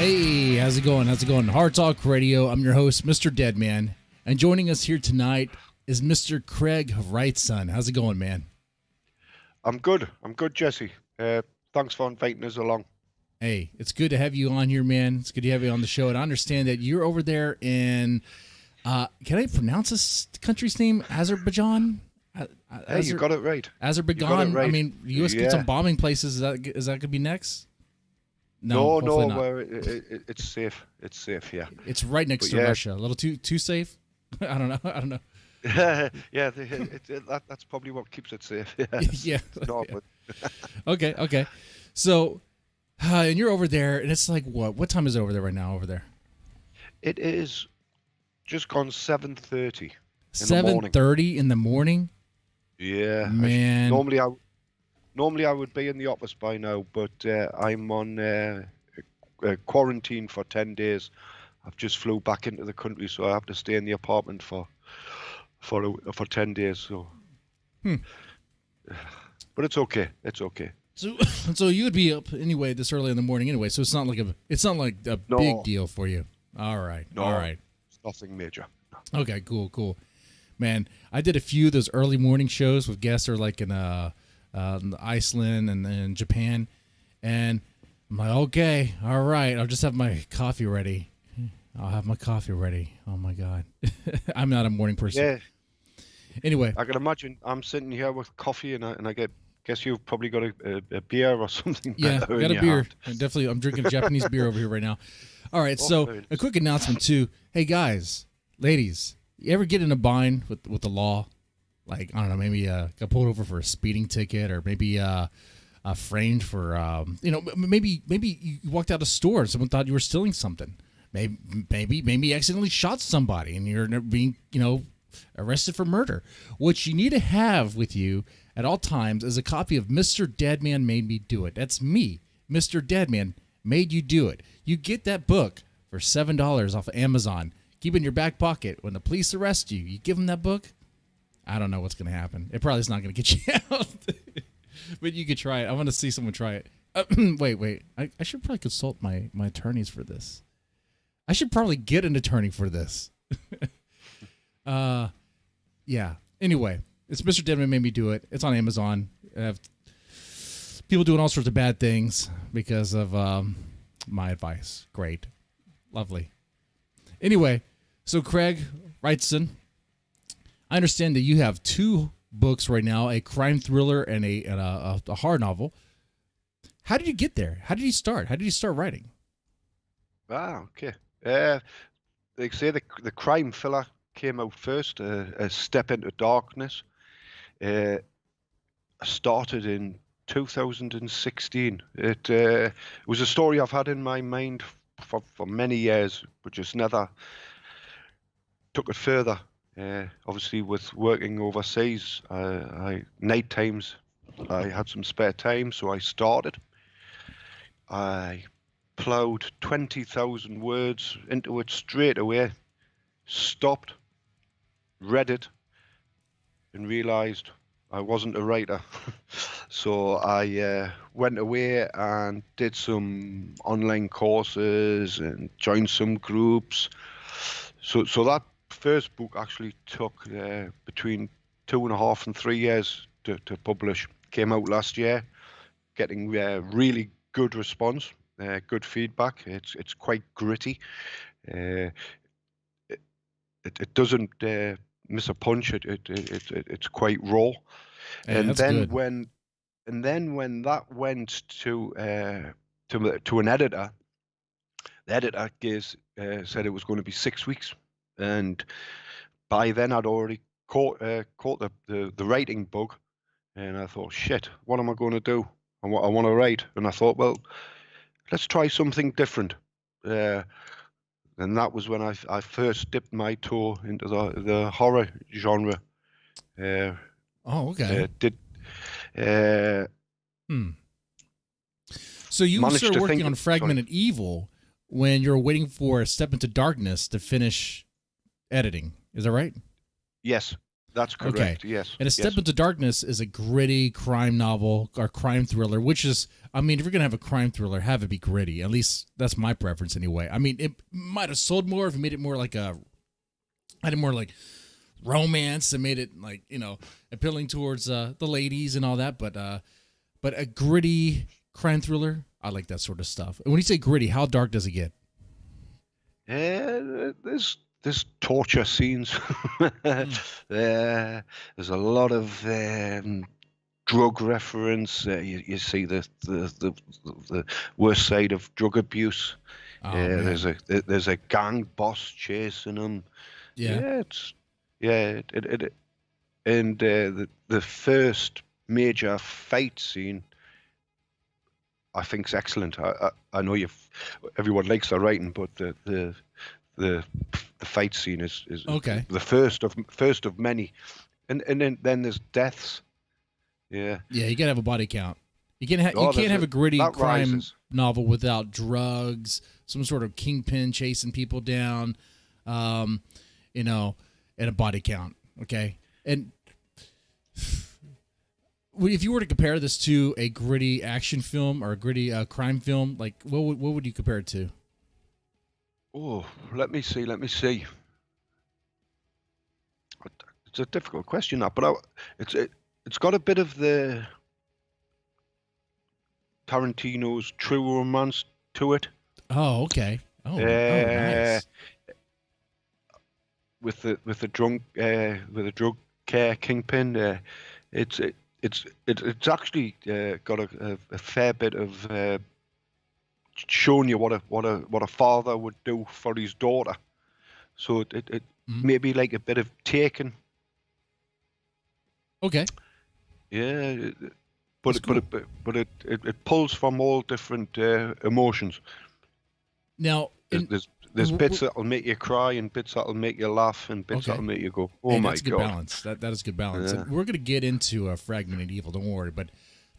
Hey, how's it going? How's it going? Hard Talk Radio. I'm your host, MrDeadman. And joining us here tonight is Mr. Craig Wrightson. How's it going, man? I'm good, Jesse. Thanks for inviting us along. Hey, it's good to have you on here, man. It's good to have you on the show. And I understand that you're over there in, can I pronounce this country's name? Azerbaijan? Hey, you got it right. Azerbaijan? You got it right. I mean, the U.S. gets some bombing places. Is that going to be next? No, it's safe. It's safe, yeah. It's right next to Russia. A little too safe? I don't know. Yeah, that's probably what keeps it safe. Yeah. No, yeah. But Okay. So, and you're over there, and it's like what? What time is it over there right now? Over there, it is just gone 7:30. 7:30 in the morning. Yeah, man. Normally I would be in the office by now, but I'm on quarantine for 10 days. I've just flew back into the country, so I have to stay in the apartment for 10 days. So, but it's okay. It's okay. So you would be up anyway this early in the morning anyway. So it's not like a big deal for you. All right. No, all right. It's nothing major. Okay. Cool. Man, I did a few of those early morning shows with guests or like in Iceland and Japan, and I'm like, okay, all right, I'll just have my coffee ready. I'll have my coffee ready. Oh my God, I'm not a morning person. Yeah. Anyway, I can imagine I'm sitting here with coffee, and I guess you've probably got a beer or something. Yeah, I got a beer. Definitely, I'm drinking Japanese beer over here right now. All right, so a quick announcement too. Hey guys, ladies, you ever get in a bind with the law? Like, I don't know, maybe got pulled over for a speeding ticket, or maybe framed for, maybe you walked out of a store and someone thought you were stealing something. Maybe you accidentally shot somebody and you're being, arrested for murder. What you need to have with you at all times is a copy of MrDeadman Made Me Do It. That's me, MrDeadman Made You Do It. You get that book for $7 off of Amazon. Keep it in your back pocket. When the police arrest you, you give them that book. I don't know what's going to happen. It probably is not going to get you out. But you could try it. I want to see someone try it. Wait. I should probably consult my attorneys for this. I should probably get an attorney for this. Yeah. Anyway, it's MrDeadman Made Me Do It. It's on Amazon. People doing all sorts of bad things because of my advice. Great. Lovely. Anyway, so Craig Wrightson, I understand that you have two books right now, a crime thriller and a horror novel. How did you get there? How did you start? How did you start writing? Ah, okay. They say the crime thriller came out first, A Step into Darkness. Started in 2016. It was a story I've had in my mind for many years, but just never took it further. Obviously, with working overseas, night times, I had some spare time, so I started. I plowed 20,000 words into it straight away, stopped, read it, and realized I wasn't a writer. So I went away and did some online courses and joined some groups. So that first book actually took between 2.5 and 3 years to publish. Came out last year, getting really good response, good feedback. It's quite gritty. It doesn't miss a punch. It's quite raw. Hey, and that's then good. when that went to an editor, the editor said it was going to be 6 weeks. And by then I'd already caught the writing bug, and I thought, shit, what am I going to do? I want to write, and I thought, well, let's try something different. And that was when I first dipped my toe into the horror genre. Okay. Hmm. So you started working on Fragmented Evil when you're waiting for A Step into Darkness to finish editing. Is that right? Yes. That's correct. Okay. Yes. And A Step yes. Into Darkness is a gritty crime novel or crime thriller, which is, I mean, if you're going to have a crime thriller, have it be gritty. At least that's my preference anyway. I mean, it might have sold more if you made it more like romance and made it like, appealing towards the ladies and all that. But a gritty crime thriller, I like that sort of stuff. And when you say gritty, how dark does it get? There's torture scenes. There's a lot of drug reference. You see the worst side of drug abuse. Oh, man. There's a gang boss chasing them. Yeah. And the first major fight scene, I think, is excellent. I know everyone likes the writing, but the fight scene is Okay. the first of many, and then there's deaths. Yeah. Yeah, you gotta have a body count. You can't have a gritty crime novel without drugs, some sort of kingpin chasing people down, and a body count. Okay, and if you were to compare this to a gritty action film or a gritty crime film, like what would you compare it to? Oh, let me see. It's a difficult question, that, but it's got a bit of the Tarantino's True Romance to it. Oh, okay. Oh, nice. With the drug kingpin, it's actually got a fair bit of showing you what a father would do for his daughter. So it maybe like a bit of Taken. Okay. Yeah, That's cool. but it pulls from all different emotions. Now, There's bits that'll make you cry, and bits that'll make you laugh, and bits that'll make you go, "Oh my that's good God!" balance. That is good balance. Yeah. And we're gonna get into Fragmented Evil. Don't worry. But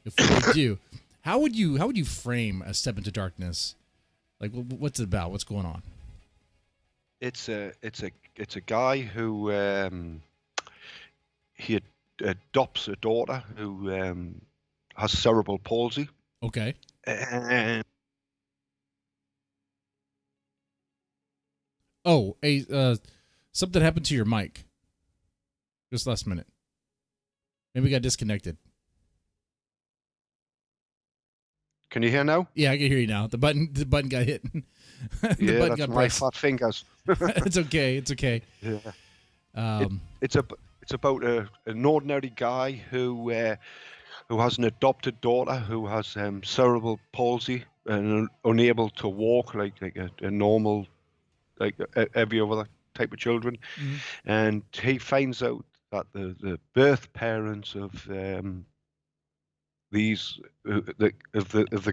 before we do, how would you frame A Step Into Darkness? Like, what's it about? What's going on? It's a guy who he adopts a daughter who has cerebral palsy. Okay. And Oh, something happened to your mic. Just last minute. Maybe we got disconnected. can you hear now? Yeah, I can hear you now. The button got hit. That's my pressed. fat fingers. It's okay. It's okay. Yeah. It's about an ordinary guy who has an adopted daughter who has cerebral palsy and unable to walk like a normal, like every other type of children. Mm-hmm. And he finds out that the birth parents of the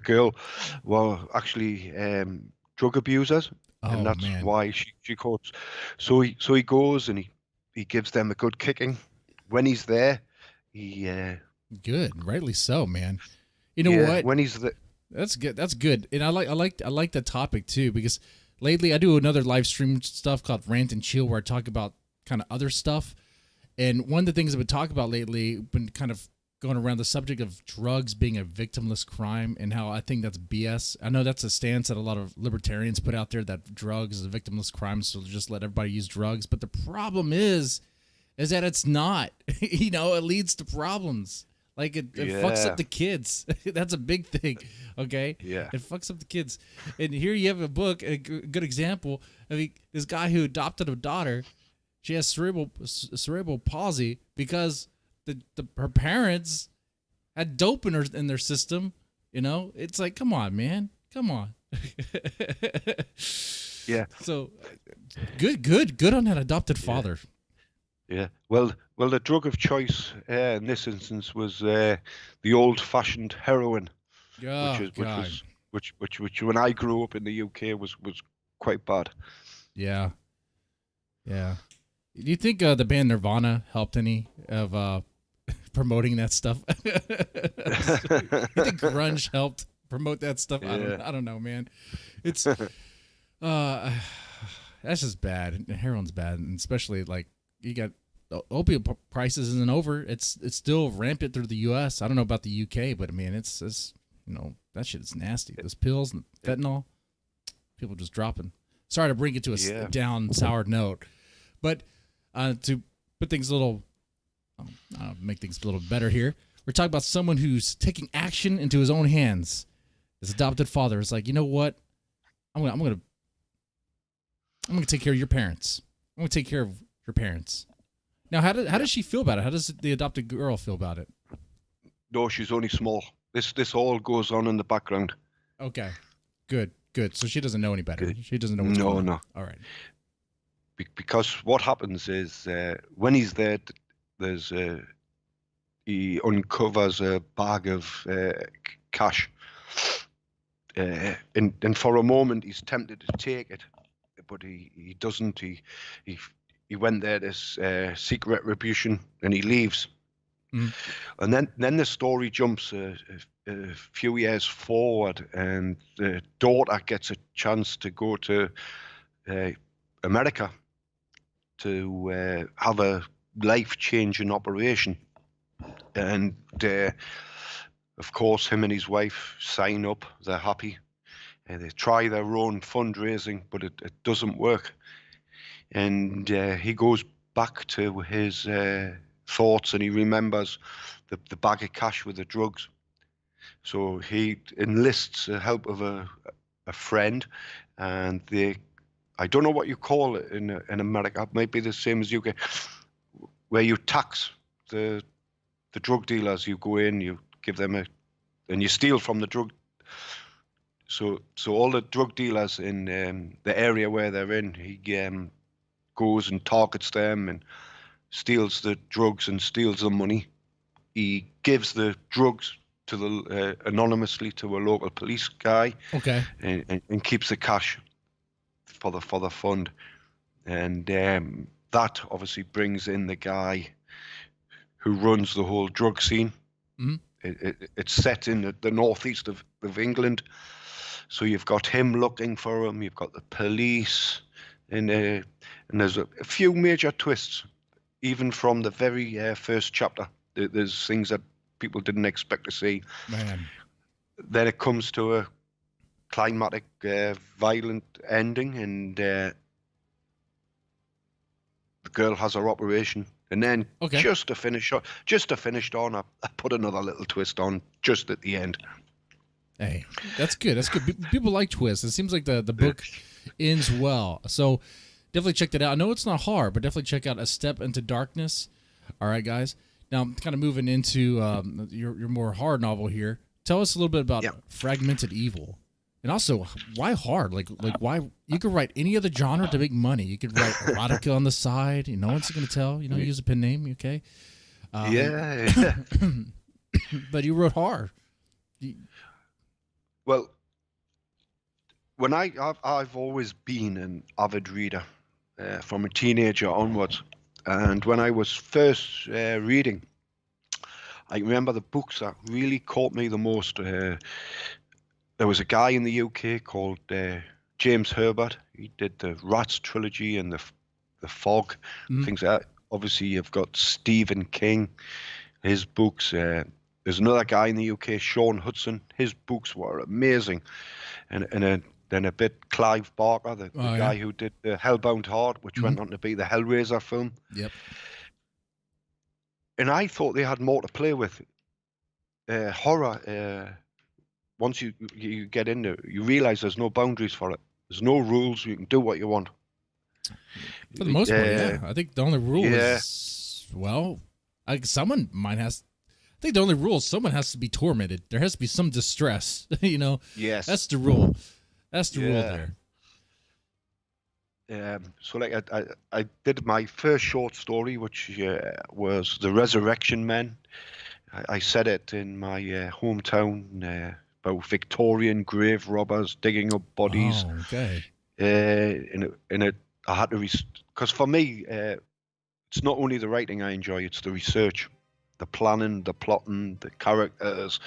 girl were actually drug abusers, and that's why she caught. So he goes and he gives them a good kicking. When he's there, he good, rightly so, man. You know what? When he's there, that's good. That's good, and I like the topic too, because lately I do another live stream stuff called Rant and Chill where I talk about kind of other stuff. And one of the things I've been talking about lately, been kind of going around the subject of drugs being a victimless crime, and how I think that's BS. I know that's a stance that a lot of libertarians put out there, that drugs is a victimless crime, so just let everybody use drugs. But the problem is that it's not. It leads to problems. Like it fucks up the kids. That's a big thing. Okay. Yeah. It fucks up the kids. And here you have a book, a good example. I mean, this guy who adopted a daughter, she has cerebral palsy because her parents had dope in their system. It's like, come on, man, come on. Yeah. So good on that adopted father. Yeah. Well, the drug of choice in this instance was the old-fashioned heroin, which when I grew up in the UK was quite bad. Yeah. Yeah. Do you think the band Nirvana helped any of promoting that stuff? You think grunge helped promote that stuff? Yeah. I don't know, man. It's that's just bad. Heroin's bad, and especially like you got the opiate prices isn't over. It's still rampant through the U.S. I don't know about the U.K., but I mean, it's that shit is nasty. Those pills and fentanyl, people just dropping. Sorry to bring it to a down, sour note, but to put things a little, make things a little better here. We're talking about someone who's taking action into his own hands. His adopted father is like, you know what? I'm gonna take care of your parents. I'm gonna take care of your parents. Now, how does she feel about it? How does the adopted girl feel about it? No, she's only small. This all goes on in the background. Okay, good. So she doesn't know any better. Good. She doesn't know what's going on. No. All right. Because what happens is when he's there, he uncovers a bag of cash, and for a moment he's tempted to take it, but he doesn't. He went there to seek retribution, and he leaves. Mm. And then the story jumps a few years forward, and the daughter gets a chance to go to America to have a life-changing operation. And of course, him and his wife sign up. They're happy. And they try their own fundraising, but it doesn't work. And he goes back to his thoughts, and he remembers the bag of cash with the drugs. So he enlists the help of a friend, and I don't know what you call it in America. It might be the same as UK, where you tax the drug dealers. You go in, you give them and you steal from the drug. So all the drug dealers in the area where they're in, he goes and targets them and steals the drugs and steals the money. He gives the drugs to anonymously to a local police guy. Okay. And keeps the cash for the fund, and that obviously brings in the guy who runs the whole drug scene. Mm-hmm. It's set in the northeast of England, so you've got him looking for him. You've got the police, and there's a few major twists, even from the very first chapter. There's things that people didn't expect to see. Man. Then it comes to a climatic, violent ending, and the girl has her operation. And then just to finish on, I put another little twist on just at the end. Hey, that's good. That's good. People like twists. It seems like the book ends well. So definitely check that out. I know it's not hard, but definitely check out A Step into Darkness. All right, guys. Now, I'm kind of moving into your more hard novel here. Tell us a little bit about Fragmented Evil. And also, why hard? Like why? You could write any other genre to make money. You could write erotica on the side. No one's going to tell. Use a pen name, okay? Yeah. But you wrote hard. Well, when I've always been an avid reader from a teenager onwards. And when I was first reading, I remember the books that really caught me the most. There was a guy in the UK called James Herbert. He did the Rats trilogy and the Fog, things like that. Obviously, you've got Stephen King, his books. There's another guy in the UK, Sean Hudson. His books were amazing. And then a bit Clive Barker, the guy who did the Hellbound Heart, which went on to be the Hellraiser film. Yep. And I thought they had more to play with. Horror, once you get into it, you realize there's no boundaries for it. There's no rules. You can do what you want. For the most part, yeah. I think the only rule is, someone might have... I think the only rule is someone has to be tormented. There has to be some distress, Yes. That's the rule. That's the rule there. So I did my first short story, which was The Resurrection Men. I said it in my hometown, about Victorian grave robbers digging up bodies. Oh, okay. I had to because for me, it's not only the writing I enjoy; it's the research, the planning, the plotting, the characters.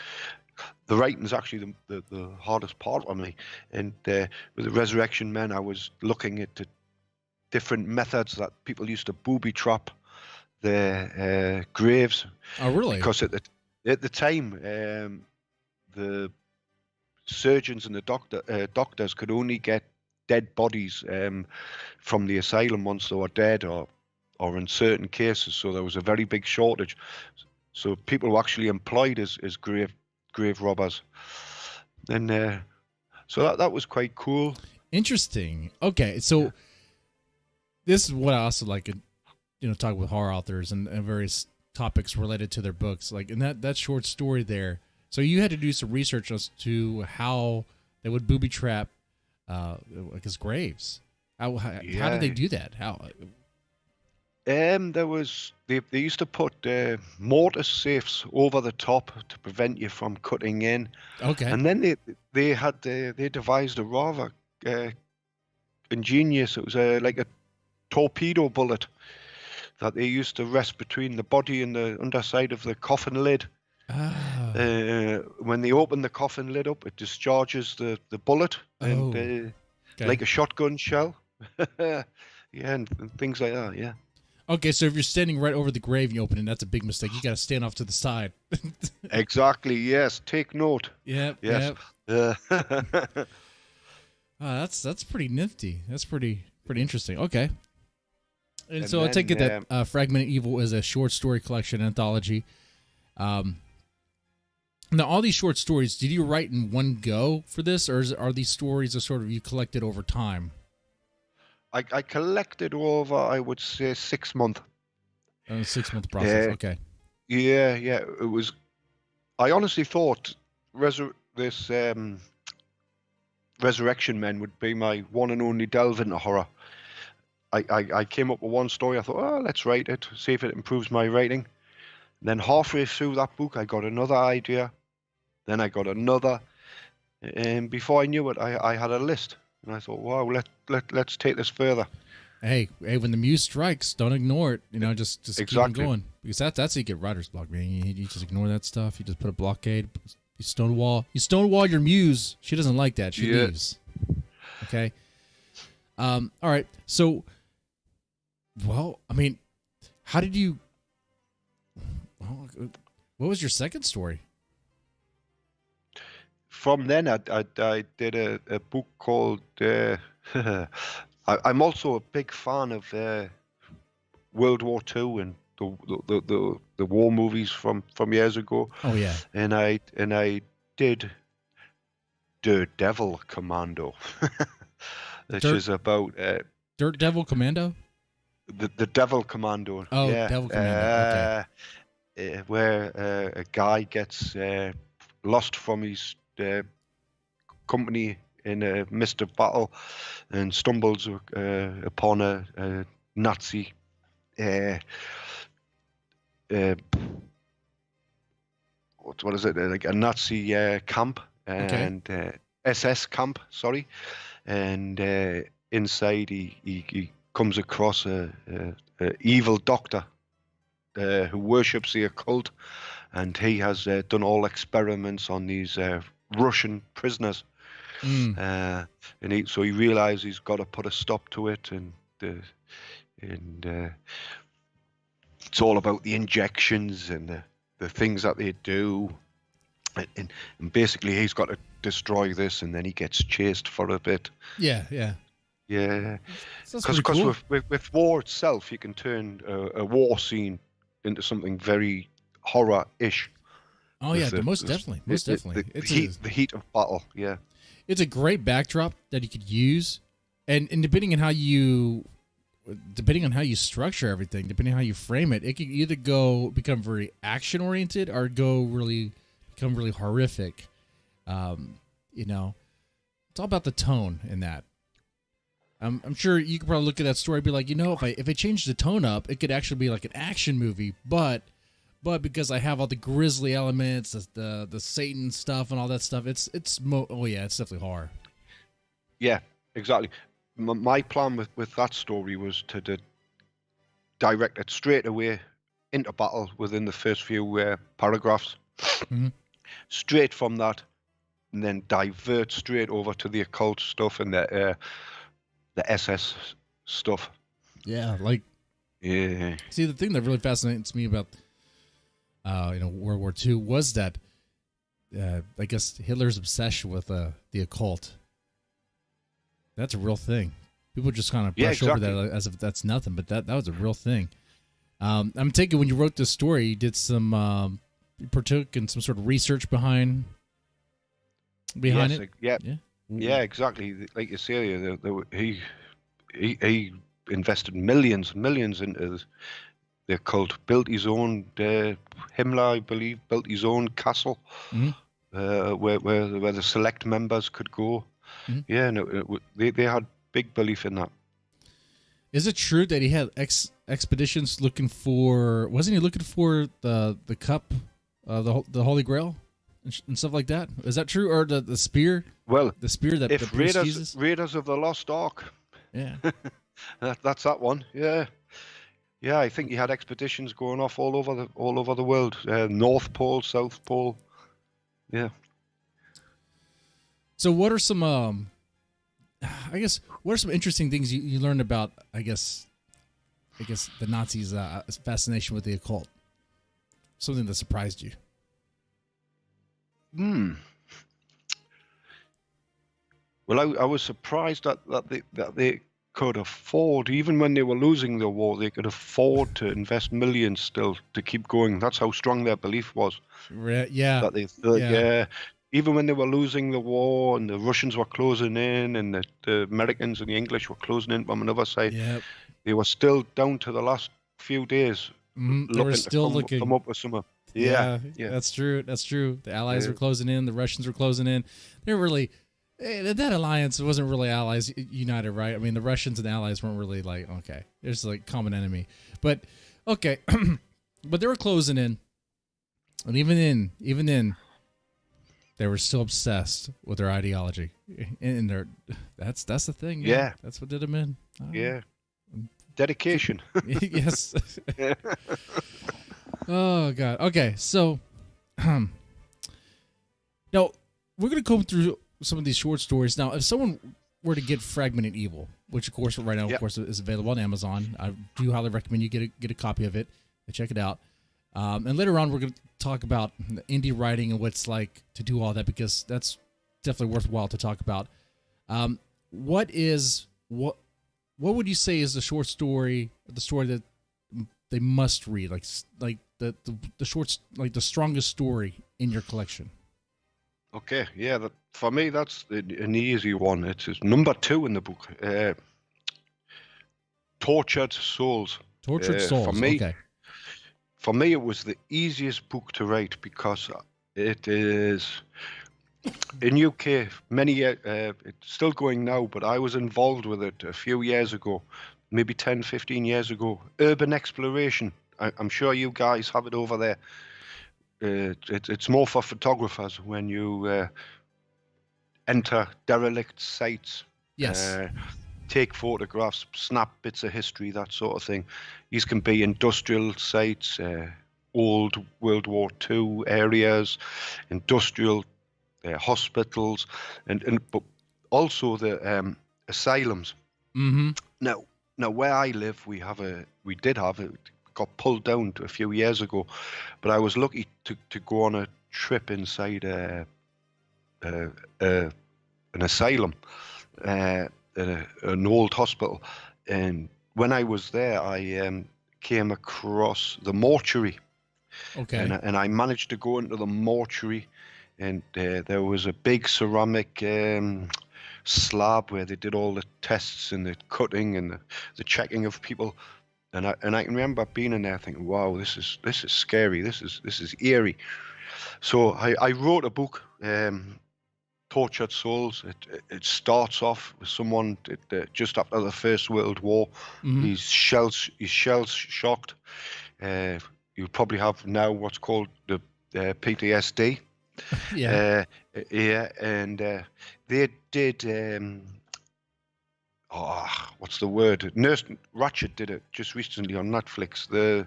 The writing is actually the hardest part for me. And with The Resurrection Men, I was looking at the different methods that people used to booby trap their graves. Oh, really? Because at the time, the surgeons and the doctors could only get dead bodies from the asylum once they were dead, or in certain cases. So there was a very big shortage. So people were actually employed as grave robbers, and so that was quite cool. Interesting. Okay, so this is what I also like, talk with horror authors and various topics related to their books. Like in that short story there, so you had to do some research as to how they would booby trap like his graves. How did they do that? How? There was they used to put mortar safes over the top to prevent you from cutting in. Okay. And then they devised a rather ingenious. It was like a torpedo bullet that they used to rest between the body and the underside of the coffin lid. When they open the coffin lid up, it discharges the bullet, and like a shotgun shell. Yeah, and things like that. Yeah. Okay, so if you're standing right over the grave and you open it, that's a big mistake. You got to stand off to the side. Exactly. Yes. Take note. Yep. Yes. Yep. That's pretty nifty. That's pretty interesting. Okay. And so then, I take it that Fragmented Evil is a short story collection anthology. Now, all these short stories, did you write in one go for this, or are these stories sort of you collected over time? I collected over, I would say, 6 months. 6 month process. Okay. Yeah. It was. I honestly thought this Resurrection Men would be my one and only delve into horror. I came up with one story. I thought, oh, let's write it, see if it improves my writing. And then halfway through that book, I got another idea. Then I got another, and before I knew it, I had a list. And I thought, wow, let's take this further. Hey, when the muse strikes, don't ignore it. Just exactly. Keep on going, because that's how you get writer's block, man. You just ignore that stuff. You just put a blockade. You stonewall your muse. She doesn't like that. She leaves. Okay. All right. So, well, I mean, how did you? Well, what was your second story? From then, I did a book called. I'm also a big fan of World War II and the war movies from years ago. Oh yeah. And I did Devil Commando, which is about Devil Commando. The Devil Commando. Oh, yeah. Devil Commando. Okay. Where a guy gets lost from his company in a mist of battle and stumbles upon a Nazi what is it, like a Nazi camp and SS camp, sorry, and inside he comes across a evil doctor who worships the occult, and he has done all experiments on these Russian prisoners. And so he realizes he's got to put a stop to it, and it's all about the injections and the things that they do, and basically he's got to destroy this, and then he gets chased for a bit. Yeah. Because cool. with war itself, you can turn a war scene into something very horror-ish. Oh yeah, most definitely. The heat of battle. Yeah, it's a great backdrop that you could use, and depending on how you structure everything, depending on how you frame it, it can either become very action oriented or become really horrific. It's all about the tone in that. I'm sure you could probably look at that story and be like, if I change the tone up, it could actually be like an action movie, but because I have all the grisly elements, the Satan stuff and all that stuff, it's definitely horror. Yeah, exactly. My plan with that story was to direct it straight away into battle within the first few paragraphs. Mm-hmm. Straight from that, and then divert straight over to the occult stuff and the SS stuff. Yeah, Yeah. See, the thing that really fascinates me about World War II was that I guess Hitler's obsession with the occult. That's a real thing. People just kind of brush over that as if that's nothing, but that was a real thing. I'm taking when you wrote this story, you did some, you partook in some sort of research behind it. Yeah, exactly. Like you say, he invested millions into the occult. Built his own Himmler, I believe, built his own castle, where the select members could go. Mm-hmm. Yeah, no, they had big belief in that. Is it true that he had expeditions looking for? Wasn't he looking for the cup, the Holy Grail, and stuff like that? Is that true, or the spear? Well, the spear that if Raiders of the Lost Ark. Yeah, that's that one. Yeah, yeah. I think he had expeditions going off all over the world. North Pole, South Pole. Yeah. So, what are some what are some interesting things you learned about, I guess the Nazis' fascination with the occult? Something that surprised you. Well, I was surprised that they could afford, even when they were losing the war, they could afford to invest millions still to keep going. That's how strong their belief was. Yeah. That they even when they were losing the war and the Russians were closing in and the Americans and the English were closing in from another side, they were still down to the last few days looking to come up with some. Yeah, that's true. The Allies were closing in. The Russians were closing in. They're really that alliance wasn't really allies united, right? I mean, the Russians and the Allies weren't really like, okay, there's like common enemy, but okay, but they were closing in, and even then, they were still obsessed with their ideology, and that's the thing. Yeah, that's what did them in. Yeah, dedication. Yes. Oh God. Okay, so now we're gonna go through some of these short stories. Now, if someone were to get Fragmented Evil, which of course right now, of course, is available on Amazon, I do highly recommend you get a copy of it and check it out. And later on, we're going to talk about indie writing and what it's like to do all that, because that's definitely worthwhile to talk about. What would you say is the short story, the story that they must read, like the shorts, like the strongest story in your collection? Okay, yeah, for me that's an easy one. It's number 2 in the book. Tortured Souls. Tortured Souls. For me, it was the easiest book to write because it is in UK many years. It's still going now, but I was involved with it a few years ago, maybe 10, 15 years ago. Urban exploration. I'm sure you guys have it over there. It's more for photographers when you enter derelict sites. Yes. Take photographs, snap bits of history, that sort of thing. These can be industrial sites, old World War II areas, industrial hospitals, but also the asylums. Mm-hmm. Now where I live, we did have it. Got pulled down a few years ago, but I was lucky to go on a trip inside an asylum, an old hospital, and when I was there, I came across the mortuary. Okay. And I managed to go into the mortuary, and there was a big ceramic slab where they did all the tests and the cutting and the checking of people. And I can remember being in there thinking, wow, this is scary. This is eerie. So I wrote a book, Tortured Souls. It starts off with someone just after the First World War. Mm-hmm. He's shell shocked. You probably have now what's called the PTSD. Yeah. And they did. What's the word? Nurse Ratched did it just recently on Netflix. The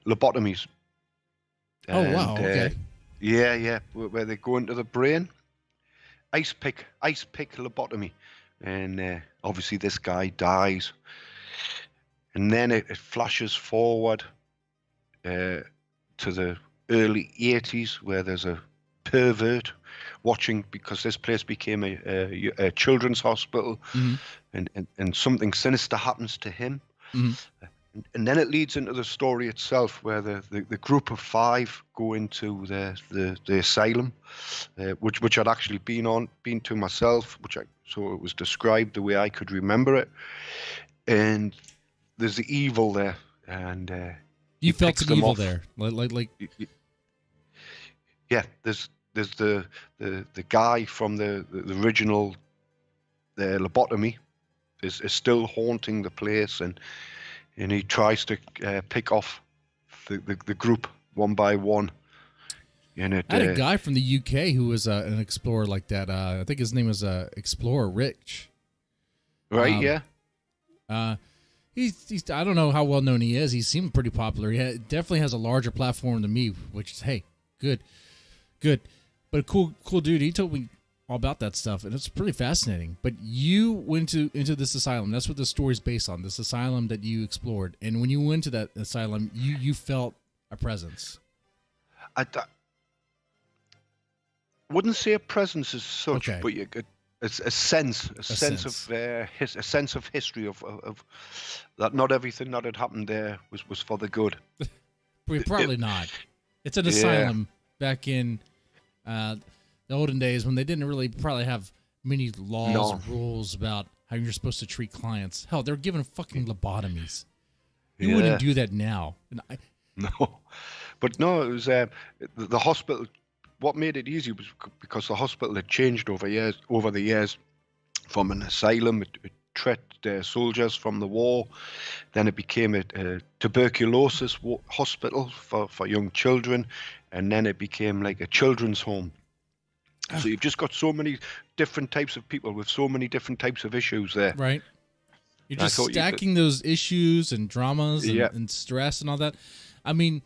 lobotomies. Oh wow! Okay. Yeah, where they go into the brain. Ice pick lobotomy, and obviously this guy dies, and then it flashes forward to the early 80s, where there's a pervert watching, because this place became a children's hospital, and something sinister happens to him. And then it leads into the story itself, where the group of 5 go into the asylum, which I'd actually been to myself, so it was described the way I could remember it. And there's the evil there, and you felt the evil there, like yeah. There's the guy from the original lobotomy is still haunting the place, and he tries to pick off the group one by one. And I had a guy from the UK who was an explorer like that. I think his name was Explorer Rich. Right, yeah. He's I don't know how well known he is. He seemed pretty popular. He definitely has a larger platform than me, which is, hey, good. But a cool dude. He told me all about that stuff, and it's pretty fascinating. But you went into this asylum. That's what the story's based on, this asylum that you explored. And when you went to that asylum, you felt a presence. I wouldn't say a presence as such, okay. but you could, it's a sense of history of that. Not everything that had happened there was for the good. Probably not. It's an asylum back in the olden days, when they didn't really probably have many laws or rules about how you're supposed to treat clients. Hell, they're giving fucking lobotomies. You wouldn't do that now. No, but no, it was the hospital. What made it easy was because the hospital had changed over the years from an asylum. It treated soldiers from the war. Then it became a tuberculosis hospital for young children, and then it became like a children's home. So you've just got so many different types of people with so many different types of issues there. Right. You're just stacking those issues and dramas and stress and all that. I mean,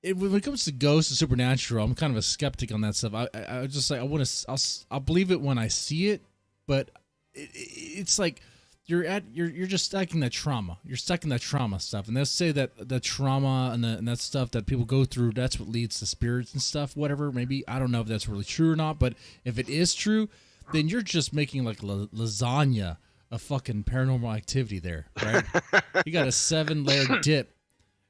when it comes to ghosts and supernatural, I'm kind of a skeptic on that stuff. I just like, I'll believe it when I see it, but it's like you're just stacking that trauma. You're stuck in that trauma stuff, and they say that the trauma and that stuff that people go through, that's what leads to spirits and stuff. Whatever, maybe, I don't know if that's really true or not, but if it is true, then you're just making like lasagna of fucking paranormal activity there, right? You got a 7-layer dip,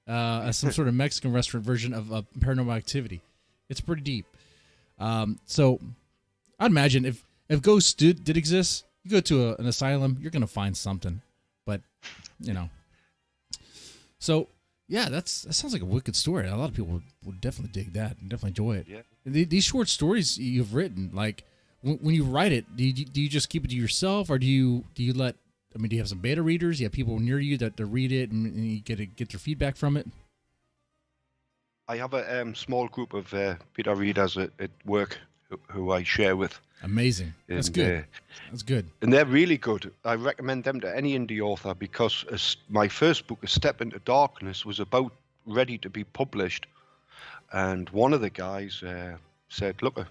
some sort of Mexican restaurant version of paranormal activity. It's pretty deep. So I'd imagine if ghosts did exist, you go to an asylum, you're going to find something. But, So, yeah, that sounds like a wicked story. A lot of people would definitely dig that and definitely enjoy it. Yeah. These short stories you've written, like, when you write it, do you just keep it to yourself, or do you let... I mean, do you have some beta readers? You have people near you that read it and you get their feedback from it? I have a small group of beta readers at work who I share with. Amazing. That's good. That's good. And they're really good. I recommend them to any indie author, because my first book, A Step into Darkness, was about ready to be published. And one of the guys said, look,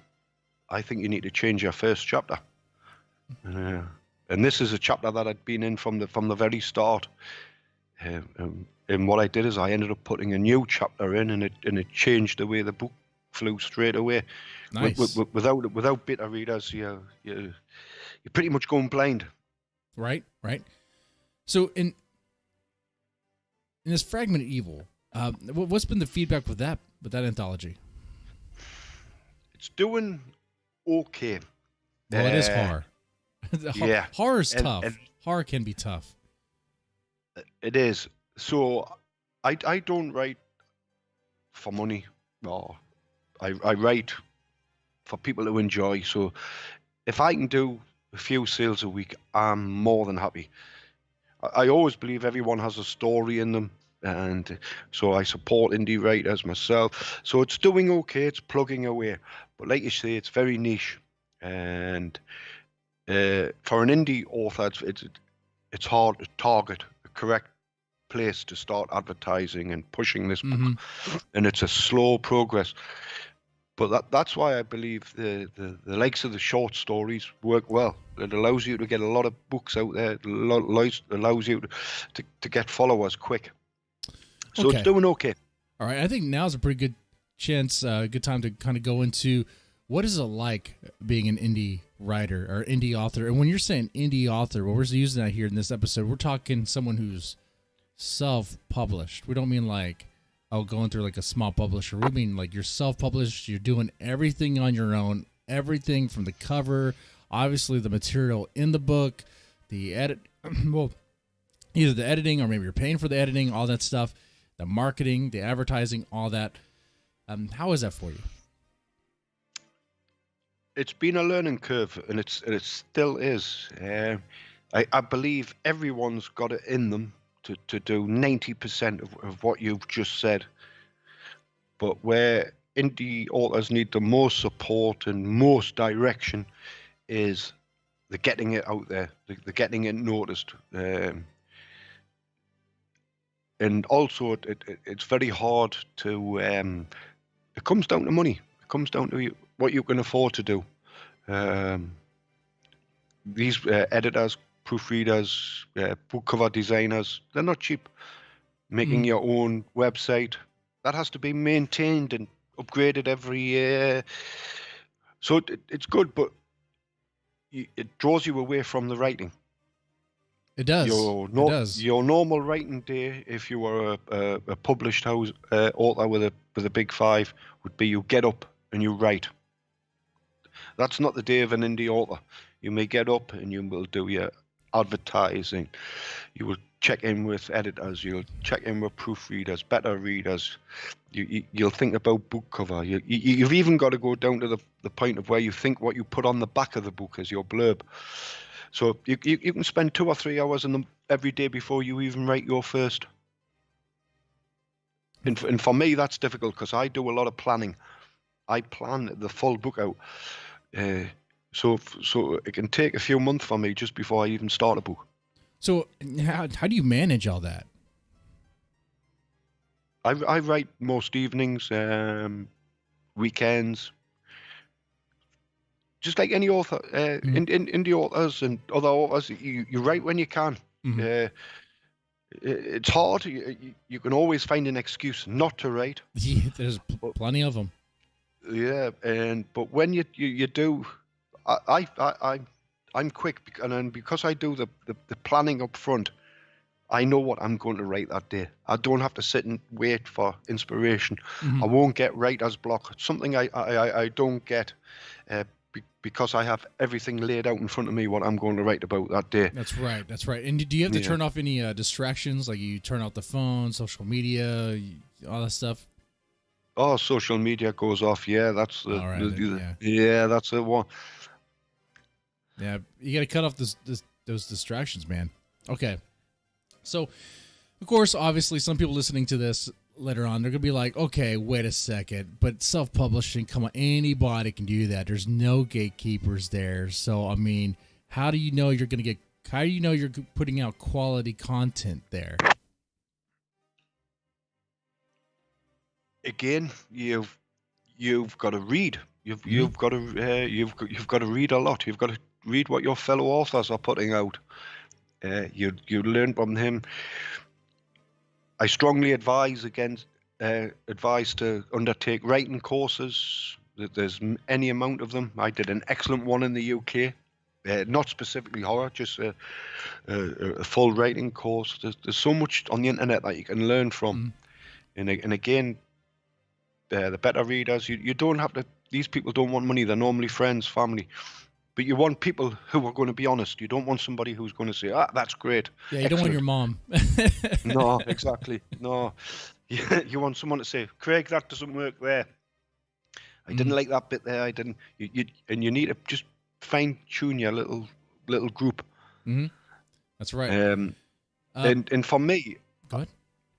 I think you need to change your first chapter. And this is a chapter that I'd been in from the very start. And what I did is I ended up putting a new chapter in, and it changed the way the book flew straight away. Nice. Without beta readers, you're pretty much going blind. Right. So in this Fragment of Evil, what's been the feedback with that anthology? It's doing okay. Well, it is horror. Yeah, horror's tough. Horror can be tough. It is. So I don't write for money. No, I write for people to enjoy. So if I can do a few sales a week, I'm more than happy. I always believe everyone has a story in them, and so I support indie writers myself. So it's doing okay. It's plugging away. But like you say, it's very niche, and for an indie author, it's hard to target the correct place to start advertising and pushing this book, and it's a slow progress. But that's why I believe the likes of the short stories work well. It allows you to get a lot of books out there. It allows you to get followers quick. So Okay. it's doing okay. All right. I think now's a pretty good chance, good time to kind of go into what is it like being an indie writer or indie author. And when you're saying indie author, what we're using that here in this episode, we're talking someone who's self-published. We don't mean like, going through like a small publisher. We mean like you're self-published. You're doing everything on your own, everything from the cover, obviously the material in the book, the edit, well, either the editing or maybe you're paying for the editing, all that stuff, the marketing, the advertising, all that. How is that for you? It's been a learning curve, and it still is. I believe everyone's got it in them to do 90% of what you've just said. But where indie authors need the most support and most direction is the getting it out there, the getting it noticed. And also, it's very hard to, it comes down to money. It comes down to what you can afford to do. These editors, proofreaders, book cover designers, they're not cheap. Making your own website, that has to be maintained and upgraded every year. So it's good, but it draws you away from the writing. It does. It does. Your normal writing day, if you were a published author with a big five, would be you get up and you write. That's not the day of an indie author. You may get up and you will do your advertising. You will check in with editors. You'll check in with proofreaders, better readers. You'll think about book cover. You've even got to go down to the point of where you think what you put on the back of the book is your blurb. So you can spend 2 or 3 hours in them every day before you even write your first. And for me, that's difficult because I do a lot of planning. I plan the full book out. So it can take a few months for me just before I even start a book. So how do you manage all that? I write most evenings, weekends. Just like any author, indie authors and other authors, you write when you can. It's hard. You can always find an excuse not to write. Yeah, there's plenty of them. Yeah, but when you do, I'm quick, and because I do the planning up front, I know what I'm going to write that day. I don't have to sit and wait for inspiration. I won't get writer's block. It's something I don't get because I have everything laid out in front of me what I'm going to write about that day. That's right. That's right. And do you have to turn off any distractions? Like you turn off the phone, social media, all that stuff? Oh, social media goes off. Yeah, that's the, that's the one. Yeah, you got to cut off those distractions, man. Okay. So, of course, obviously, some people listening to this later on, they're going to be like, okay, wait a second, but self-publishing, come on, anybody can do that. There's no gatekeepers there. So, I mean, how do you know you're putting out quality content there? Again, you've got to read. You've got to read a lot. You've got to read what your fellow authors are putting out. You learn from him. I strongly advise to undertake writing courses. There's any amount of them. I did an excellent one in the UK, not specifically horror, just a full writing course. There's so much on the internet that you can learn from. And again, the better readers, you don't have to. These people don't want money. They're normally friends, family. But you want people who are going to be honest. You don't want somebody who's going to say, that's great. Yeah, you don't want your mom. No, exactly. No. You want someone to say, Craig, that doesn't work there. I didn't like that bit there. I didn't. And you need to just fine-tune your little group. That's right. And for me, go ahead.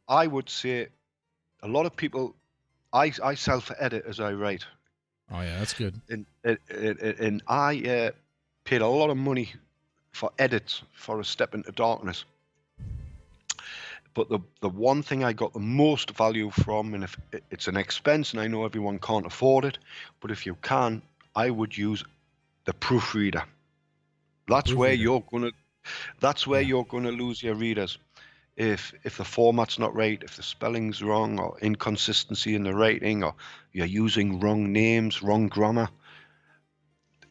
I would say a lot of people, I self-edit as I write. Oh yeah, that's good. And I paid a lot of money for edits for A Step Into Darkness. But the one thing I got the most value from, and if it's an expense, and I know everyone can't afford it, but if you can, I would use the proofreader. That's where you're gonna lose your readers. If the format's not right, if the spelling's wrong, or inconsistency in the writing, or you're using wrong names, wrong grammar,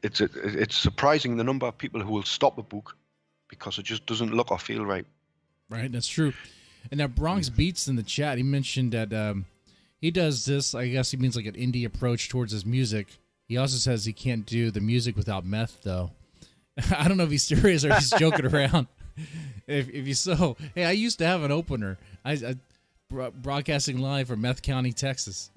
it's surprising the number of people who will stop a book because it just doesn't look or feel right. Right, that's true. And now Bronx Beats in the chat, he mentioned that he does this, I guess he means like an indie approach towards his music. He also says he can't do the music without meth, though. I don't know if he's serious or if he's joking around. If you so, hey, I used to have an opener. I broadcasting live from Meth County, Texas.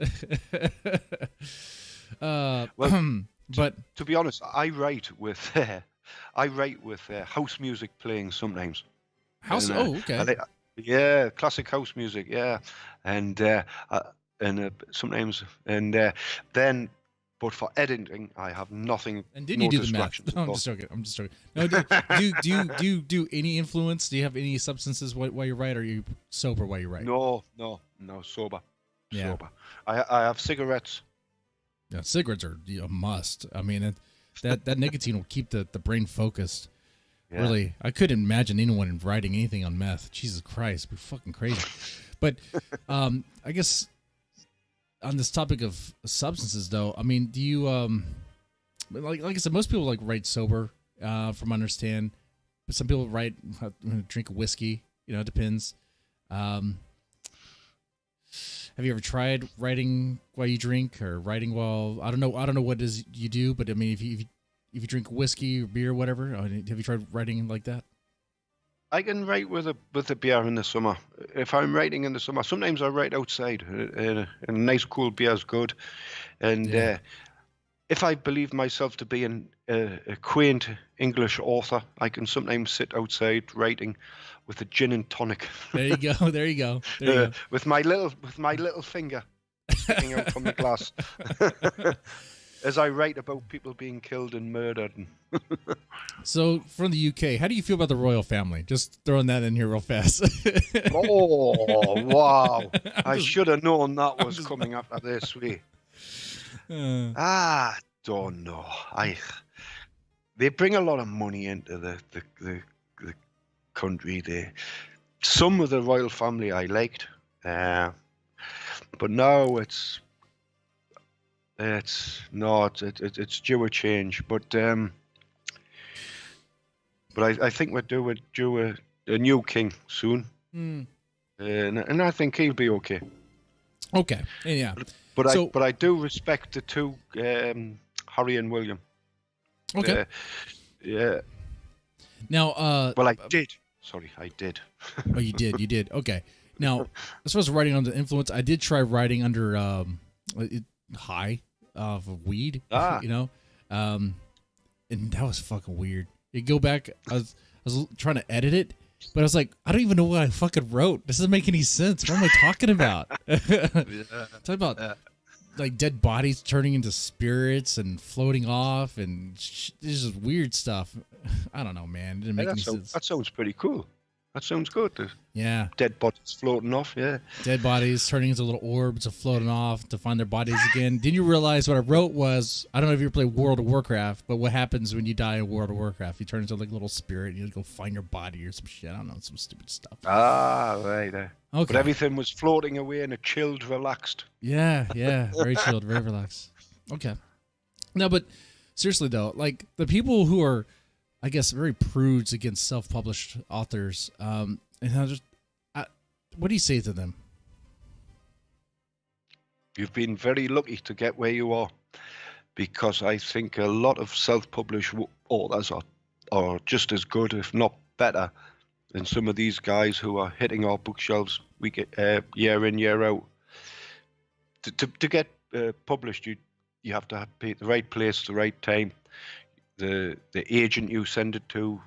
But to be honest, I write with house music playing sometimes. House? Okay. Yeah, classic house music. Yeah, and sometimes then. But for editing, I have nothing. And did you do the math? No, I'm just joking. No, do you do any influence? Do you have any substances while you write, or are you sober while you write? No, sober. Yeah. Sober. I have cigarettes. Yeah, cigarettes are a must. I mean, that nicotine will keep the brain focused. Yeah. Really, I couldn't imagine anyone writing anything on meth. Jesus Christ, we're fucking crazy. But I guess. On this topic of substances, though, I mean, do you like I said, most people like write sober, from understand, but some people write drink whiskey. You know, it depends. Have you ever tried writing while you drink or writing while I don't know what it is you do, but I mean, if you drink whiskey or beer, or whatever, have you tried writing like that? I can write with a beer in the summer. If I'm writing in the summer, sometimes I write outside. A nice cool beer is good. And if I believe myself to be a quaint English author, I can sometimes sit outside writing with a gin and tonic. There you go. With my little finger sticking out from the glass. As I write about people being killed and murdered. So, from the UK, how do you feel about the royal family? Just throwing that in here real fast. Oh, wow. I should have known that was coming after this way. Don't know. They bring a lot of money into the country. Some of the royal family I liked. But now it's due a change, but I think we're due a new king soon, and I think he'll be okay. Okay, yeah. But I do respect the two, Harry and William. Okay. Yeah. Now, well, I did. Sorry, I did. Oh, you did. Okay. Now, as far as writing under influence, I did try writing under high of weed, you know, and that was fucking weird. You go back, I was trying to edit it, but I was like, I don't even know what I fucking wrote. This doesn't make any sense. What am I talking about? Talking about like dead bodies turning into spirits and floating off, and this is weird stuff. I don't know, man. It didn't make any sense. That sounds pretty cool. That sounds good. Yeah. Dead bodies floating off, yeah. Dead bodies turning into little orbs of floating off to find their bodies again. Didn't you realize what I wrote was, I don't know if you ever played World of Warcraft, but what happens when you die in World of Warcraft? You turn into like a little spirit and you go find your body or some shit. I don't know, some stupid stuff. Ah, right. Okay. But everything was floating away and it chilled, relaxed. Yeah. Very chilled, very relaxed. Okay. No, but seriously though, like the people who are, I guess, very prudes against self-published authors. And what do you say to them? You've been very lucky to get where you are, because I think a lot of self-published authors are just as good, if not better, than some of these guys who are hitting our bookshelves year in, year out. To get published, you have to be at the right place, the right time. The agent you send it to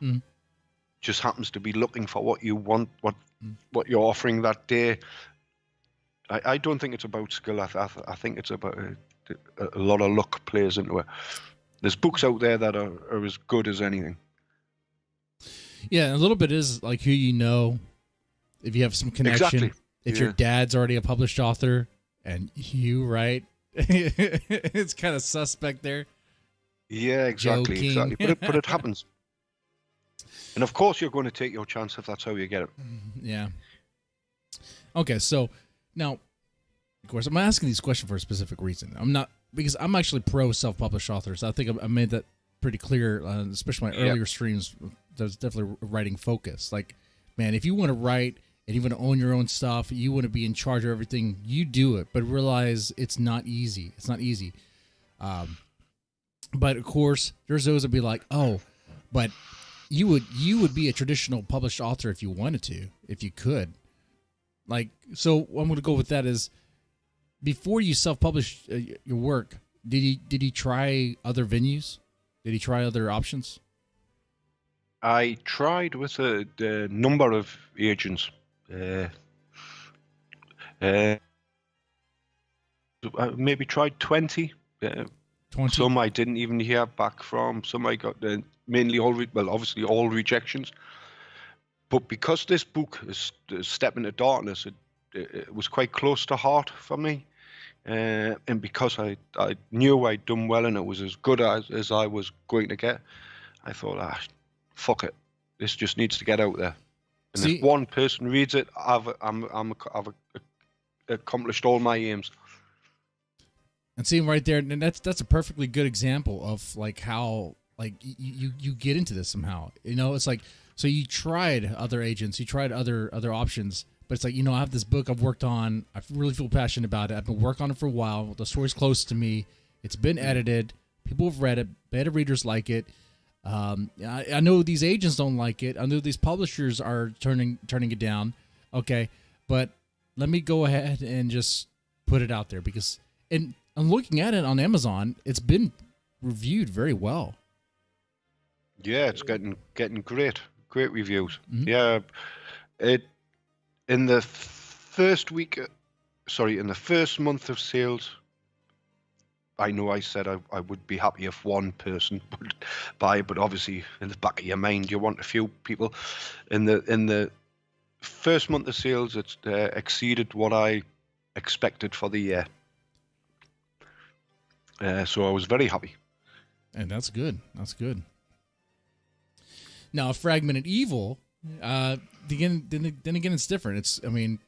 just happens to be looking for what you want, what you're offering that day. I don't think it's about skill. I think it's about a lot of luck plays into it. There's books out there that are as good as anything. Yeah, a little bit is like who you know if you have some connection, Exactly. if your dad's already a published author and you write, it's kind of suspect there. Yeah, exactly, Joking. exactly. But it happens. And of course, you're going to take your chance if that's how you get it. Yeah. Okay, so now, of course, I'm asking these questions for a specific reason. I'm not, because I'm actually pro self-published authors. I think I made that pretty clear, especially my earlier streams. There's definitely a writing focus. Like, man, if you want to write and you want to own your own stuff, you want to be in charge of everything, you do it. But realize it's not easy. It's not easy. But of course, there's those that be like, oh, but you would be a traditional published author if you wanted to, if you could. Like, so I'm going to go with that is, before you self-published your work, did he try other venues? Did he try other options? I tried with a number of agents. I maybe tried 20. 20? Some I didn't even hear back from. Some I got mainly obviously all rejections. But because this book is Step into Darkness, it was quite close to heart for me. And because I knew I'd done well and it was as good as I was going to get, I thought, fuck it. This just needs to get out there. And if one person reads it, I've accomplished all my aims. And see right there, and that's a perfectly good example of like how like you get into this somehow. You know, it's like, so you tried other agents, you tried other options, but it's like, you know, I have this book I've worked on. I really feel passionate about it. I've been working on it for a while. The story's close to me. It's been edited. People have read it. Beta readers like it. I know these agents don't like it. I know these publishers are turning it down. Okay, but let me go ahead and just put it out there, because and I'm looking at it on Amazon. It's been reviewed very well. Yeah, it's getting great reviews. Mm-hmm. Yeah, in the first month of sales, I know I said I would be happy if one person would buy, but obviously in the back of your mind you want a few people. In the first month of sales, it's exceeded what I expected for the year. So I was very happy. And that's good. That's good. Now, Fragmented Evil, then again, it's different. It's, I mean,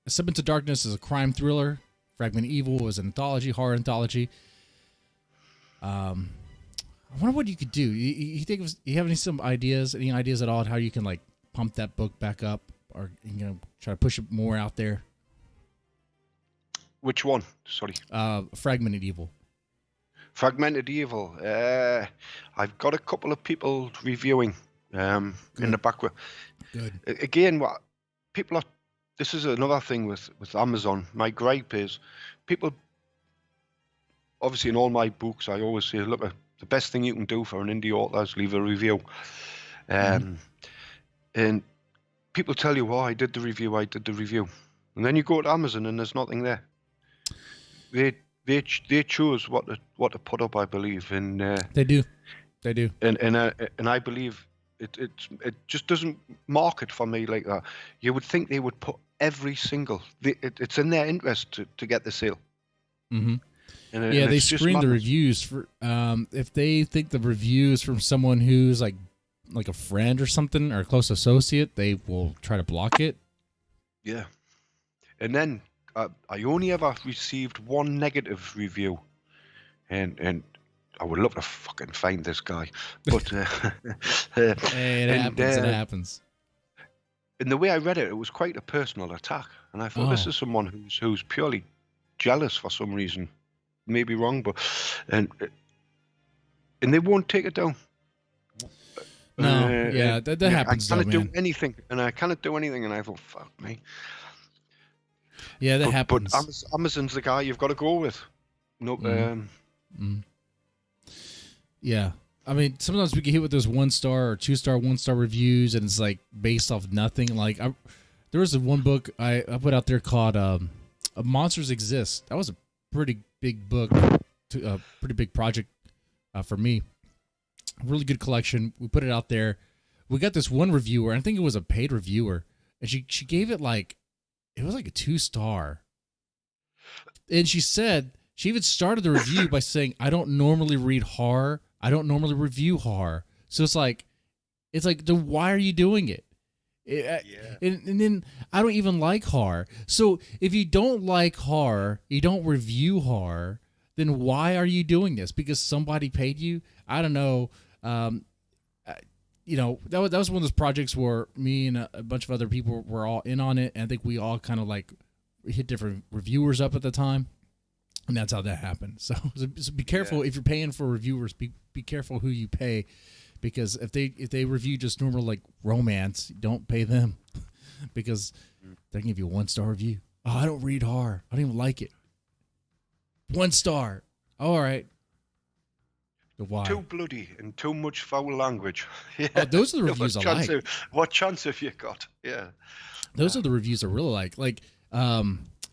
Step into Darkness is a crime thriller. Fragmented Evil is an anthology, horror anthology. I wonder what you could do. You think you have any ideas at all on how you can like pump that book back up, or try to push it more out there? Which one? Sorry. Fragmented Evil. Fragmented Evil. I've got a couple of people reviewing in the background. Good. Again, what people are. This is another thing with Amazon. My gripe is people. Obviously, in all my books, I always say, look, the best thing you can do for an indie author is leave a review. And people tell you, "Oh, I did the review," and then you go to Amazon and there's nothing there. They choose what to put up, I believe, and they do, and I believe it just doesn't market for me like that. You would think they would put every single. It's in their interest to get the sale. Mm-hmm. And they screen the reviews for if they think the review is from someone who's like a friend or something or a close associate, they will try to block it. Yeah, and then. I only ever received one negative review, and I would love to fucking find this guy. But hey, it happens. And the way I read it, it was quite a personal attack, and I thought this is someone who's purely jealous for some reason. Maybe wrong, but and they won't take it down. No, that happens. I cannot do anything, and I thought, fuck me. Yeah, that happens. But Amazon's the guy you've got to go with. No, Yeah, I mean, sometimes we get hit with those 1-star or 2-star, 1-star reviews, and it's like based off nothing. Like there was one book I put out there called "Monsters Exist." That was a pretty big book, a pretty big project for me. A really good collection. We put it out there. We got this one reviewer. I think it was a paid reviewer. and she gave it like it was like a 2-star. And she said she even started the review by saying, "I don't normally read horror. I don't normally review horror." So it's like, then why are you doing it? And then I don't even like horror. So if you don't like horror, you don't review horror, then why are you doing this? Because somebody paid you? I don't know. You know, that was one of those projects where me and a bunch of other people were all in on it. And I think we all kind of like hit different reviewers up at the time. And that's how that happened. So be careful if you're paying for reviewers. Be careful who you pay. Because if they review just normal like romance, don't pay them, because they can give you a 1-star review. Oh, I don't read horror. I don't even like it. 1 star. All right. But why? Too bloody and too much foul language. Yeah. Oh, those are the reviews I like. What chance have you got? Yeah. Those are the reviews I really like. Like, I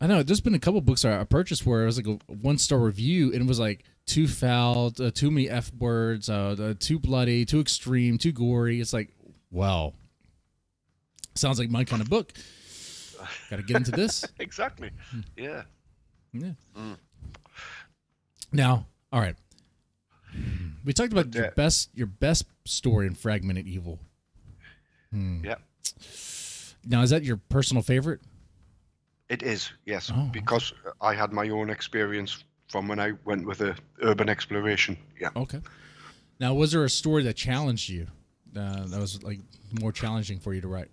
know there's been a couple books I purchased where it was like a 1-star review, and it was like too foul, too many F words, too bloody, too extreme, too gory. It's like, well, sounds like my kind of book. Got to get into this. Exactly. Yeah. Yeah. Now, all right. We talked about your best story in Fragmented Evil. Yeah. Now, is that your personal favorite? It is, yes, because I had my own experience from when I went with the urban exploration. Yeah. Okay. Now, was there a story that challenged you? That was like more challenging for you to write?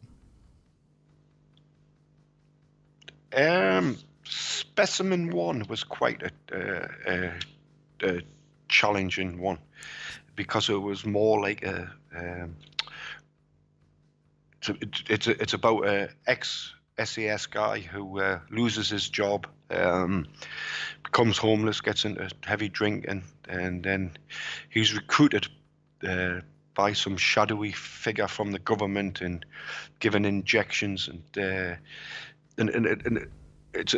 Specimen 1 was quite a challenging one, because it was more like it's about a ex-SAS guy who loses his job, becomes homeless, gets into heavy drinking, and then he's recruited by some shadowy figure from the government and given injections, and it's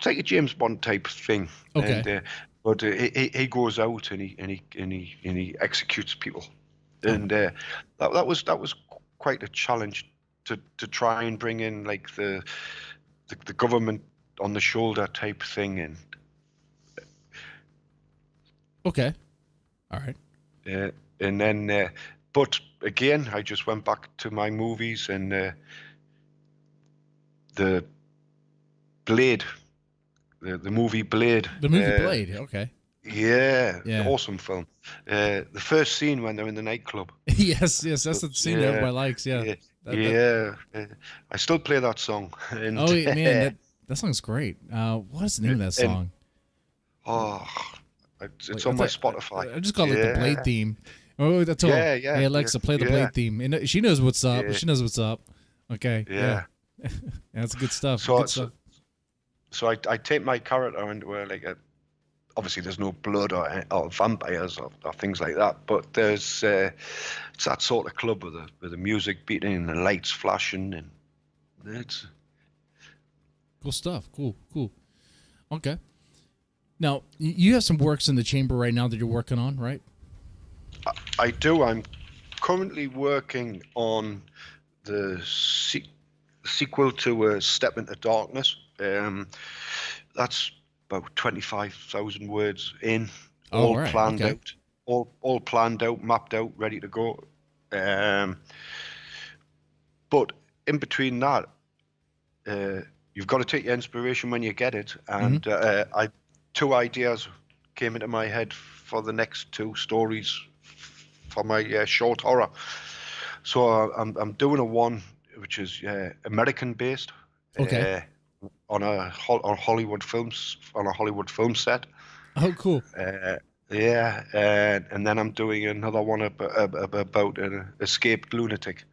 like a James Bond type thing. Okay. But he goes out and he executes people, and that was quite a challenge to try and bring in like the government on the shoulder type thing. And okay, all right. And then but again, I just went back to my movies, and the Blade, the movie Blade. The movie Blade, okay. Yeah, awesome film. The first scene when they're in the nightclub. yes, that's the scene that everybody likes. Yeah. I still play that song. And, man, that song's great. What is the name of that song? It's on my Spotify. I just call it the Blade theme. Oh, that's all. Hey, Alexa, play the Blade theme. And she knows what's up. She knows what's up. Okay. Yeah. That's good stuff. So I take my character into like obviously there's no blood or vampires or things like that, but there's it's that sort of club with the music beating and the lights flashing, and it's cool stuff. Cool. Okay. Now you have some works in the chamber right now that you're working on, right? I do. I'm currently working on the sequel to Step into Darkness. That's about 25,000 words in, all planned out, all planned out, mapped out, ready to go. But in between that, you've got to take your inspiration when you get it. And two ideas came into my head for the next 2 stories for my short horror. So I'm doing a one which is American based. Okay. On Hollywood films, on a Hollywood film set. Oh, cool. And then I'm doing another one about an escaped lunatic.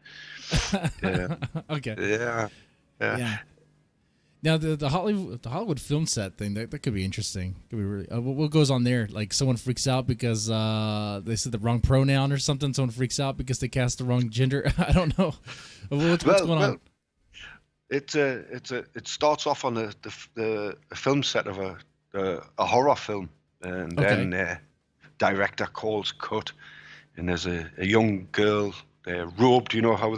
Okay. Yeah. Now the Hollywood film set thing that could be interesting. Could be really. What goes on there? Like someone freaks out because they said the wrong pronoun or something. Someone freaks out because they cast the wrong gender. I don't know. What's going on? It starts off on the film set of a horror film, and then director calls cut, and there's a young girl robed. You know how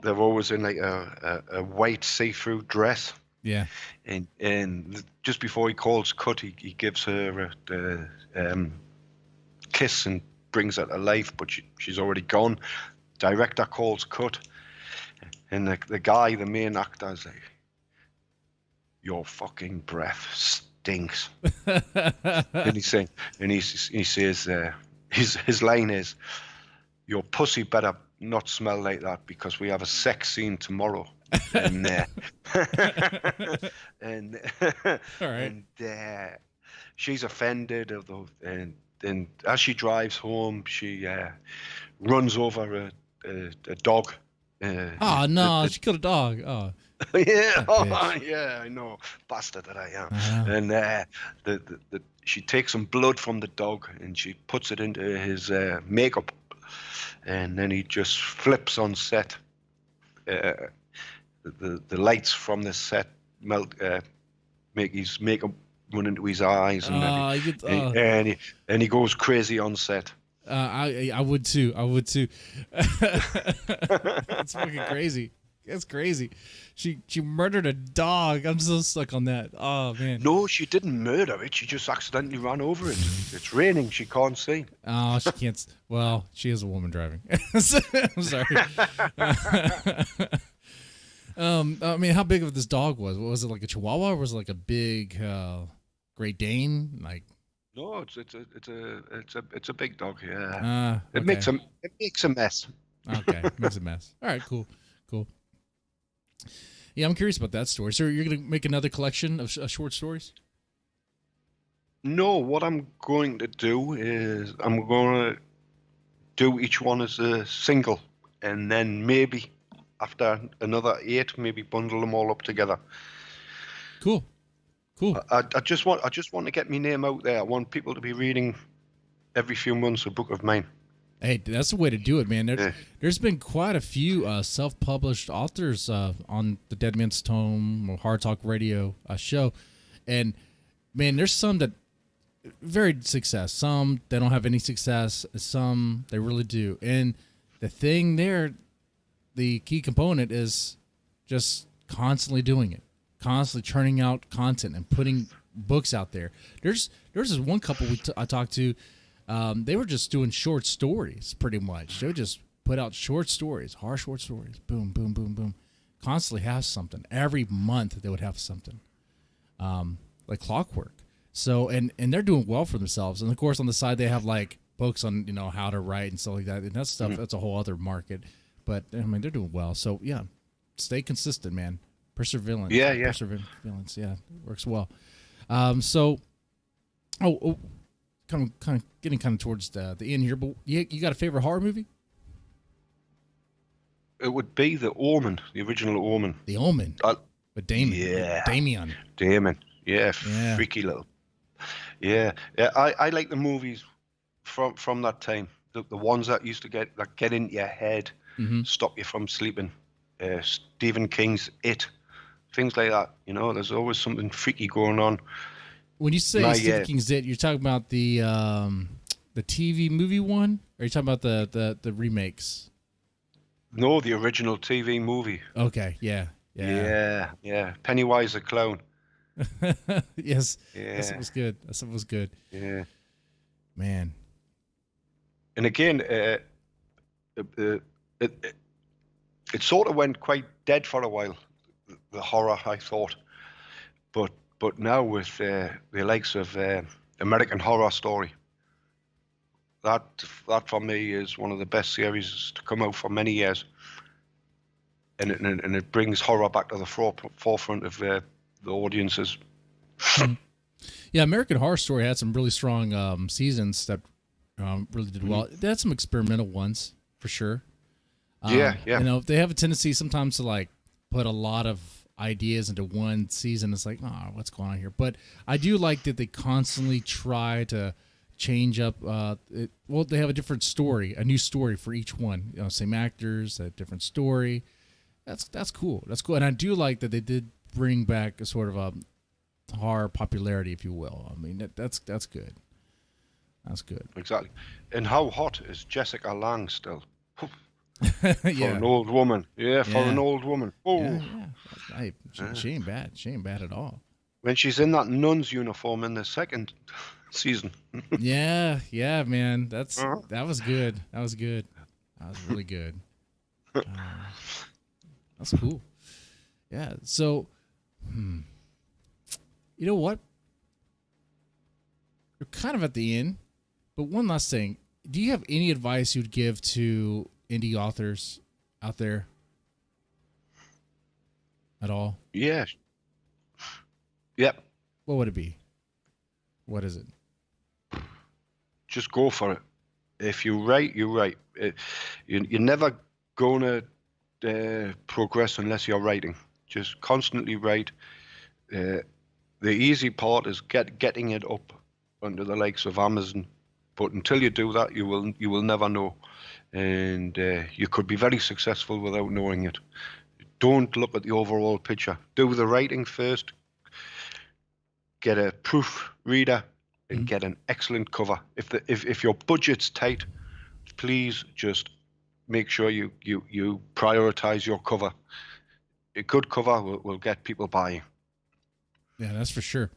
they're always in like a white see-through dress. Yeah. And just before he calls cut, he gives her a kiss and brings her to life, but she's already gone. Director calls cut, and the guy, the main actor, is like, "Your fucking breath stinks." And he says, his line is, "Your pussy better not smell like that because we have a sex scene tomorrow." And and All right. and she's offended and as she drives home, she runs over a dog. Oh no, she killed a dog. Oh. Yeah, Bitch. yeah, I know, bastard that I am. Uh-huh. And she takes some blood from the dog and she puts it into his makeup, and then he just flips on set. The lights from the set melt, make his makeup run into his eyes, and he goes crazy on set. I would too. I would too. It's fucking crazy. That's crazy. She murdered a dog. I'm so stuck on that. Oh man. No, she didn't murder it. She just accidentally ran over it. It's raining. She can't see. Oh, she can't. Well, she is a woman driving. I'm sorry. I mean, how big of this dog was? Was it like a Chihuahua, or was it like a big Great Dane? Like, no, it's a big dog. Yeah, okay. it makes a mess. Okay, makes a mess. All right, cool. Yeah, I'm curious about that story. So you're gonna make another collection of short stories? No, what I'm going to do is I'm going to do each one as a single, and then maybe after another 8, maybe bundle them all up together. Cool. I just want to get my name out there. I want people to be reading every few months a book of mine. Hey, that's the way to do it, man. There's been quite a few self-published authors on the Dead Man's Tome or Hard Talk Radio show, and man, there's some that very success. Some they don't have any success. Some they really do. And the thing there, the key component is just constantly doing it, constantly churning out content and putting books out there. There's this one couple I talked to. They were just doing short stories, pretty much. They would just put out short stories, horror short stories. Boom, boom, boom, boom. Constantly have something. Every month they would have something, like clockwork. So, and they're doing well for themselves. And of course, on the side they have like books on how to write and stuff like that. And that stuff that's a whole other market. But I mean, they're doing well. So yeah, stay consistent, man. Perseverance. Yeah. Perseverance. Yeah, works well. Kind of getting towards the end here, but you got a favorite horror movie? It would be The Omen, the original Omen. The Omen. With Damon. Yeah. Damien. Yeah, freaky little. Yeah. I like the movies from that time. The ones that used to get into your head, stop you from sleeping. Stephen King's It, things like that. There's always something freaky going on. When you say Stephen King's It, you're talking about the TV movie one, or are you talking about the remakes? No, the original TV movie. Okay, yeah. Pennywise the clown. Yes. Yeah. That was good. Yeah. Man. And again, it sort of went quite dead for a while, the horror, I thought. But now with the likes of American Horror Story, that for me is one of the best series to come out for many years, and it brings horror back to the forefront of the audiences. Yeah, American Horror Story had some really strong seasons that really did well. They had some experimental ones for sure. Yeah. They have a tendency sometimes to like put a lot of ideas into one season. It's like, oh, what's going on here? But I do like that they constantly try to change up. They have a different story, a new story for each one. Same actors, a different story. That's cool. That's cool. And I do like that they did bring back a sort of a horror popularity, if you will. I mean, that's good. That's good. Exactly. And how hot is Jessica Lange still? For Yeah. an old woman. Yeah, for Yeah. an old woman. Oh. Yeah, yeah. Hey, she ain't bad. She ain't bad at all. When she's in that nun's uniform in the second season. Yeah, yeah, man. That Uh-huh. was good. That was good. That was really good. That's cool. Yeah. So, you know what? We're kind of at the end, but one last thing. Do you have any advice you'd give to indie authors out there at all? Yeah. Yep. What would it be? What is it? Just go for it. If you write, you write. You're never going to progress unless you're writing. Just constantly write. The easy part is getting it up under the likes of Amazon. But until you do that, you will never know. And you could be very successful without knowing it. Don't look at the overall picture. Do the writing first. Get a proof reader and get an excellent cover. If your budget's tight, please just make sure you prioritize your cover. A good cover will get people buying. Yeah, that's for sure.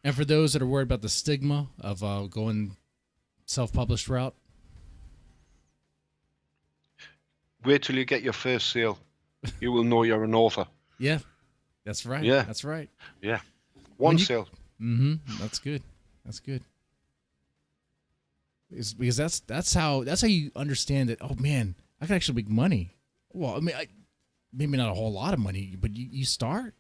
And for those that are worried about the stigma of going self-published route, wait till you get your first sale. You will know you're an author. Yeah, that's right. Yeah, that's right. Yeah, one sale. Mm-hmm. That's good. That's good. Because that's how you understand that. Oh man, I can actually make money. Well, I mean, maybe not a whole lot of money, but you start.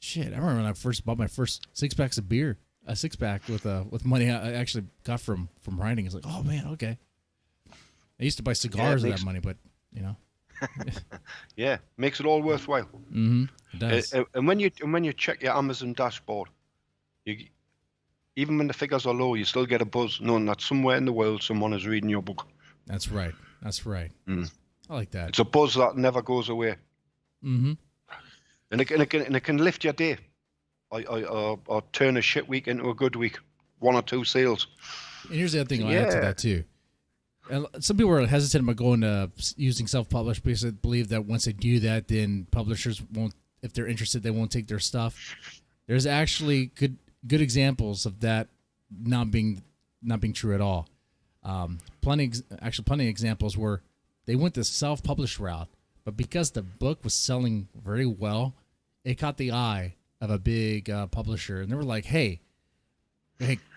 Shit, I remember when I first bought my first 6-packs of beer, a 6-pack with money I actually got from writing. It's like, oh man, okay. I used to buy cigars with that money, but you know. Yeah, makes it all worthwhile. Mm-hmm. It does. And when you check your Amazon dashboard, even when the figures are low, you still get a buzz knowing that somewhere in the world someone is reading your book. That's right. That's right. Mm. I like that. It's a buzz that never goes away. Mm-hmm. And it can lift your day, or turn a shit week into a good week. 1 or 2 sales. And here's the other thing I'll add to that too. And some people are hesitant about going to using self-published because they believe that once they do that, then publishers won't, if they're interested, they won't take their stuff. There's actually good examples of that not being true at all. Plenty of examples where they went the self-published route, but because the book was selling very well, it caught the eye of a big publisher, and they were like, "Hey,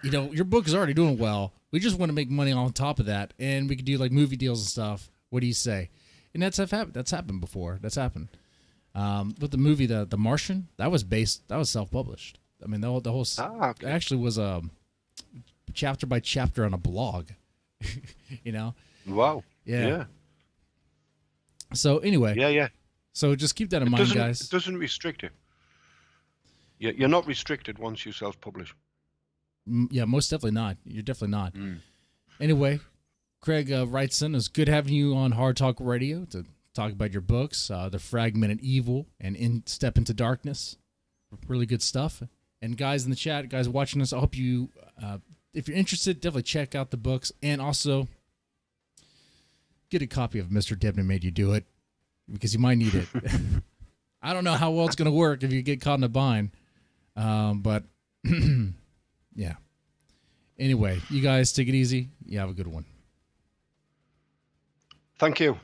your book is already doing well. We just want to make money on top of that, and we could do like movie deals and stuff. What do you say?" And that's happened before. That's happened. With the movie The Martian, that was self-published. I mean, the whole okay. actually was chapter by chapter on a blog. You know. Wow. Yeah. So anyway. Yeah. So just keep that in mind, guys. It doesn't restrict you. You're not restricted once you self-publish. Yeah, most definitely not. You're definitely not. Anyway, Craig Wrightson, it's good having you on Hard Talk Radio to talk about your books, The Fragmented Evil and Step into Darkness. Really good stuff. And guys in the chat, guys watching us, I hope you, if you're interested, definitely check out the books. And also, get a copy of MrDeadman Made You Do It, because you might need it. I don't know how well it's going to work if you get caught in a bind. But... yeah. Anyway, you guys take it easy. You have a good one. Thank you.